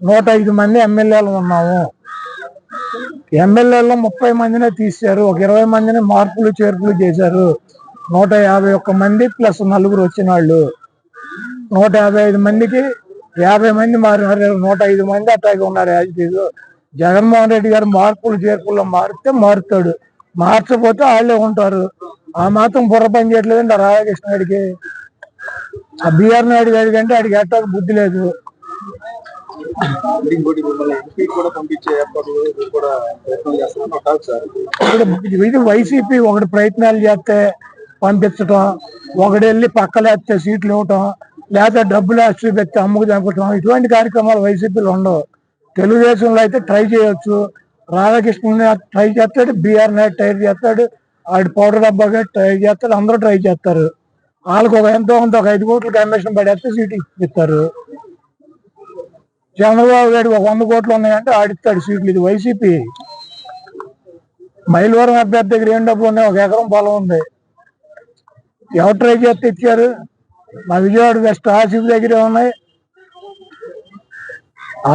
105 మంది ఎమ్మెల్యేలు ఉన్నాము. ఎమ్మెల్యేలో 30 మందినే తీశారు, ఒక 20 మందిని మార్పులు చేర్పులు చేశారు. 151 మంది ప్లస్ 4 వచ్చిన వాళ్ళు 155 మందికి 50 మంది మారినారు. 105 మంది అట్లాగే ఉన్నారు. జగన్మోహన్ రెడ్డి గారు మార్పులు చేర్పుల్లో మారితే మారుతాడు, మార్చకపోతే వాళ్ళే ఉంటారు. ఆ మాత్రం బుర్ర పని చేయట్లేదండి రాధాకృష్ణ గారికి. ఆ బిఆర్ నాయుడు గారి కంటే ఆడికి ఎట్టాక బుద్ధి లేదు. ఇది వైసీపీ ఒకటి ప్రయత్నాలు చేస్తే పంపించటం, ఒకటి వెళ్ళి పక్కలేస్తే సీట్లు ఇవ్వటం, లేదా డబ్బులు ఆస్తి పెట్టి అమ్ముకు చంపటం, ఇటువంటి కార్యక్రమాలు వైసీపీలో ఉండవు. తెలుగుదేశంలో అయితే ట్రై చేయొచ్చు. రాధాకృష్ణ ట్రై చేస్తాడు, బిఆర్ నాయుడు ట్రై చేస్తాడు, ఆడి పౌడర్ డబ్బాగా ట్రై చేస్తాడు, అందరూ ట్రై చేస్తారు. వాళ్ళకి ఎంతో కొంత ఒక 5 కోట్లు కమిషన్ పడేస్తే సీటు ఇస్తారు. చంద్రబాబు గారు ఒక 100 కోట్లు ఉన్నాయంటే ఆడిస్తాడు సీట్లు. ఇది వైసీపీ. మైలవరం అభ్యర్థి దగ్గర ఏం డబ్బులు ఉన్నాయి? 1 ఎకరం పొలం ఉంది. ఎవరు ట్రై చేస్తే ఇచ్చారు? మా విజయవాడ వెస్ట్ ఆసిఫ్ దగ్గరే ఉన్నాయి.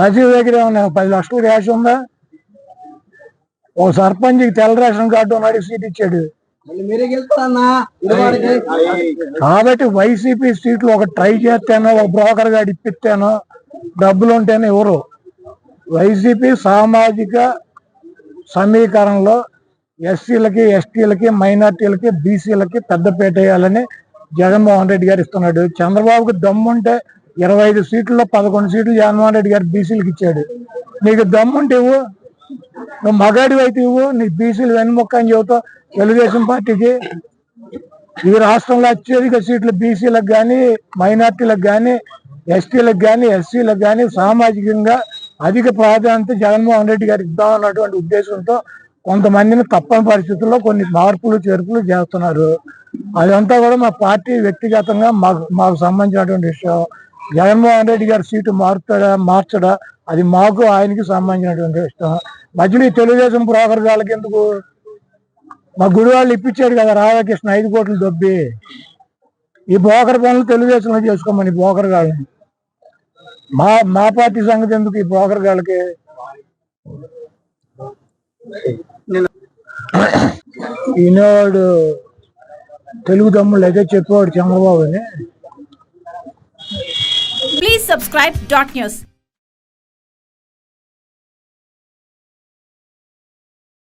ఆసిఫ్ దగ్గరే ఉన్నాయి. 10 లక్షల క్యాష్ ఉందా? ఓ సర్పంచ్కి తెల్ల రేషన్ కార్డు ఉన్నాడు, సీట్ ఇచ్చాడు. కాబట్టి వైసీపీ సీట్లు ఒక ట్రై చేస్తేనో, ఒక బ్రోకర్ గారు ఇప్పిస్తేనో, డబ్బులు ఉంటేనే ఎవరు. వైసీపీ సామాజిక సమీకరణలో ఎస్సీలకి, ఎస్టీలకి, మైనార్టీలకి, బీసీలకి పెద్దపీట వేయాలని జగన్మోహన్ రెడ్డి గారు ఇస్తున్నాడు. చంద్రబాబుకి దమ్ముంటే 25 సీట్లలో 11 సీట్లు జగన్మోహన్ రెడ్డి గారు బీసీలకు ఇచ్చాడు. నీకు దమ్ముంటే ఇవ్వు, నువ్వు మగాడివి అయితే ఇవ్వు. నీకు బీసీలు వెన్నుముక్క అని చెబుతావు తెలుగుదేశం పార్టీకి. ఈ రాష్ట్రంలో అత్యధిక సీట్లు బీసీలకు కానీ, మైనార్టీలకు కానీ, ఎస్టీలకు కానీ, ఎస్సీలకు కానీ సామాజికంగా అధిక ప్రాధాన్యత జగన్మోహన్ రెడ్డి గారు ఇద్దామన్నటువంటి ఉద్దేశంతో కొంతమందిని తప్పని పరిస్థితుల్లో కొన్ని మార్పులు చేర్పులు చేస్తున్నారు. అదంతా కూడా మా పార్టీ వ్యక్తిగతంగా మాకు సంబంధించినటువంటి విషయం. జగన్మోహన్ రెడ్డి గారి సీటు మార్చడా అది మాకు ఆయనకి సంబంధించినటువంటి విషయం. మధ్యలో తెలుగుదేశం బ్రోకర్ గాళ్ళకి ఎందుకు? మా గుడి వాళ్ళు ఇప్పించాడు కదా రాధాకృష్ణ 5 కోట్లు దొబ్బి. ఈ బ్రోకర్ పనులు తెలుగుదేశంలో చేసుకోమని బ్రోకర్ గాళ్ళని. మా పార్టీ సంగతి ఎందుకు ఈ బ్రోకర్ గాళ్ళకి? ఈనాడు తెలుగు తమ్ముళ్ళు అయితే చెప్పేవాడు చంద్రబాబు అని. Please subscribe .news.